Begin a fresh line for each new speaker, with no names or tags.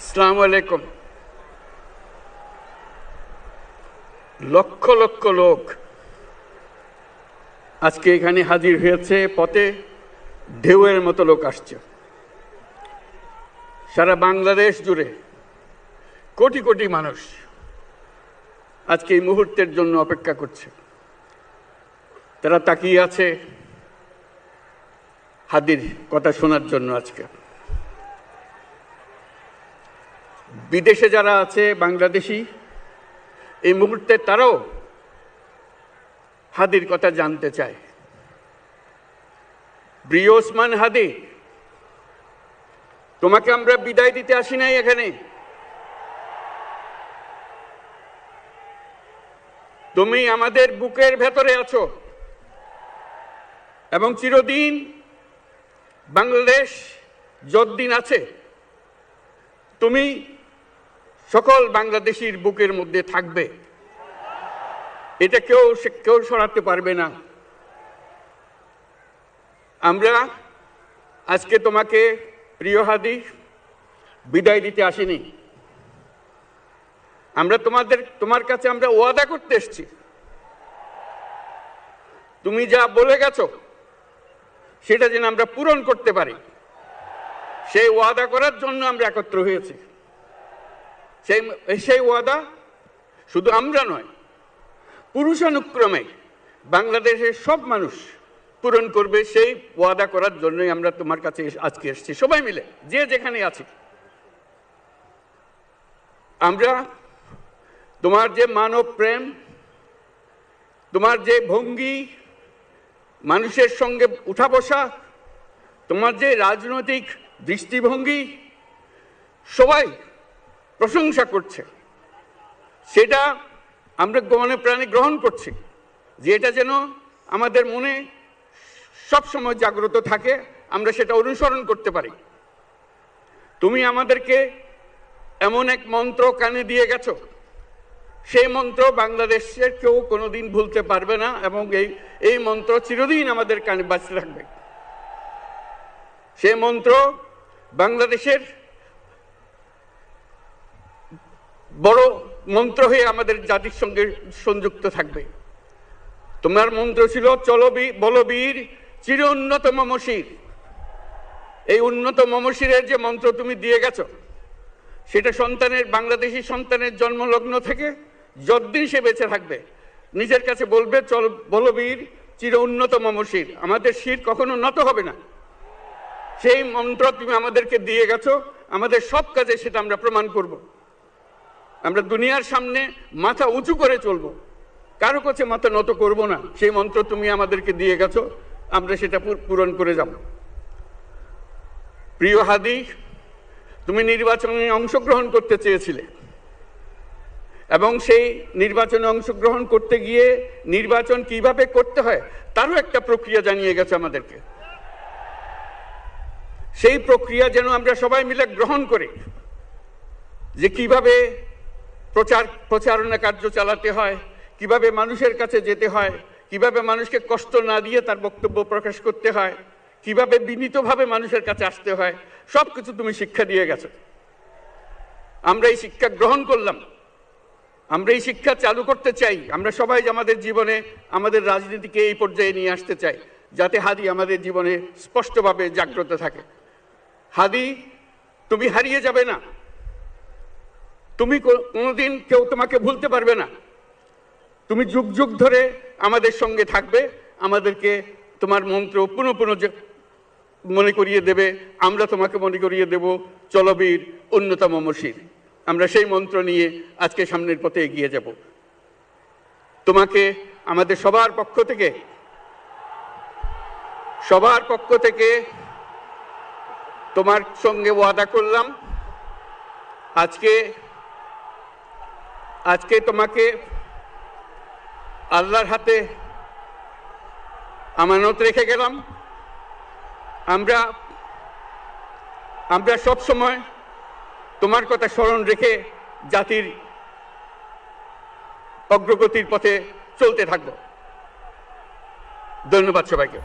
আসসালামু আলাইকুম। লক্ষ লক্ষ লোক আজকে এখানে হাজির হয়েছে। পথে ঢেউয়ের মতো লোক আসছে। সারা বাংলাদেশ জুড়ে কোটি কোটি মানুষ আজকে এই মুহূর্তের জন্য অপেক্ষা করছে। তারা তাকিয়ে আছে হাদির কথা শোনার জন্য। আজকে বিদেশে যারা আছে বাংলাদেশি, এই মুহূর্তে তারাও হাদির কথা জানতে চায়। প্রিয় ওসমান হাদি, তোমাকে আমরা বিদায় দিতে আসি নাই এখানে। তুমি আমাদের বুকের ভেতরে আছো এবং চিরদিন বাংলাদেশ যতদিন আছে তুমি সকল বাংলাদেশির বুকের মধ্যে থাকবে। এটা কেউ সরাতে পারবে না। আমরা আজকে তোমাকে প্রিয় হাদি বিদায় দিতে আসিনি। আমরা তোমার কাছে আমরা ওয়াদা করতে এসেছি। তুমি যা বলে গেছো সেটা যেন আমরা পূরণ করতে পারি, সেই ওয়াদা করার জন্য আমরা একত্র হয়েছি। সেই ওয়াদা শুধু আমরা নয়, পুরুষানুক্রমে বাংলাদেশের সব মানুষ পূরণ করবে। সেই ওয়াদা করার জন্যই আমরা তোমার কাছে আজকে এসেছি, সবাই মিলে যে যেখানে আছি। আমরা তোমার যে মানব প্রেম, তোমার যে ভঙ্গি, মানুষের সঙ্গে উঠা বসা, তোমার যে রাজনৈতিক দৃষ্টিভঙ্গি, সবাই প্রশংসা করছে। সেটা আমরা মনে প্রাণে গ্রহণ করছি, যে এটা যেন আমাদের মনে সবসময় জাগ্রত থাকে, আমরা সেটা অনুসরণ করতে পারি। তুমি আমাদেরকে এমন এক মন্ত্র কানে দিয়ে গেছো, সেই মন্ত্র বাংলাদেশের কেউ কোনোদিন ভুলতে পারবে না এবং এই মন্ত্র চিরদিন আমাদের কানে বাঁচতে থাকবে। সেই মন্ত্র বাংলাদেশের বড় মন্ত্র হয়ে আমাদের জাতির সঙ্গে সংযুক্ত থাকবে। তোমার মন্ত্র ছিল চলো বলবীর চির উন্নত মমশির। এই উন্নত মমশিরের যে মন্ত্র তুমি দিয়ে গেছো, সেটা বাংলাদেশি সন্তানের জন্মলগ্ন থেকে যতদিন সে বেঁচে থাকবে নিজের কাছে বলবে চল বলবীর চির উন্নত মমশির, আমাদের শির কখনো নত হবে না। সেই মন্ত্র তুমি আমাদেরকে দিয়ে গেছো, আমাদের সব কাজে সেটা আমরা প্রমাণ করব। আমরা দুনিয়ার সামনে মাথা উঁচু করে চলবো, কারো কাছে মাথা নত করব না। সেই মন্ত্র তুমি আমাদেরকে দিয়ে গেছো, আমরা সেটা পূরণ করে যাব। প্রিয় হাদি, তুমি নির্বাচনে অংশগ্রহণ করতে চেয়েছিলে এবং সেই নির্বাচনে অংশগ্রহণ করতে গিয়ে নির্বাচন কিভাবে করতে হয় তারও একটা প্রক্রিয়া জানিয়ে গেছে আমাদেরকে। সেই প্রক্রিয়া যেন আমরা সবাই মিলে গ্রহণ করি, যে কিভাবে প্রচারণা কার্য চালাতে হয়, কিভাবে মানুষের কাছে যেতে হয়, কিভাবে মানুষকে কষ্ট না দিয়ে তার বক্তব্য প্রকাশ করতে হয়, কিভাবে বিনীতভাবে মানুষের কাছে আসতে হয়, সব কিছু তুমি শিক্ষা দিয়ে গেছো। আমরা এই শিক্ষা গ্রহণ করলাম, আমরা এই শিক্ষা চালু করতে চাই। আমরা সবাই আমাদের জীবনে আমাদের রাজনীতিকে এই পর্যায়ে নিয়ে আসতে চাই, যাতে হাদি আমাদের জীবনে স্পষ্টভাবে জাগ্রত থাকে। হাদি, তুমি হারিয়ে যাবে না, তুমি কোনোদিন কেউ তোমাকে ভুলতে পারবে না। তুমি যুগ যুগ ধরে আমাদের সঙ্গে থাকবে, আমাদেরকে তোমার মন্ত্র পুনঃ পুনঃ মনে করিয়ে দেবে, আমরা তোমাকে মনে করিয়ে দেব চলবীর উন্নত মমশির। আমরা সেই মন্ত্র নিয়ে আজকে সামনের পথে এগিয়ে যাব। তোমাকে আমাদের সবার পক্ষ থেকে তোমার সঙ্গে ওয়াদা করলাম, আজকে তোমাকে আল্লাহর হাতে আমানত রেখে গেলাম। আমরা সব সময় তোমার কথা স্মরণ রেখে জাতির অগ্রগতির পথে চলতে থাকব। ধন্যবাদ সবাইকে।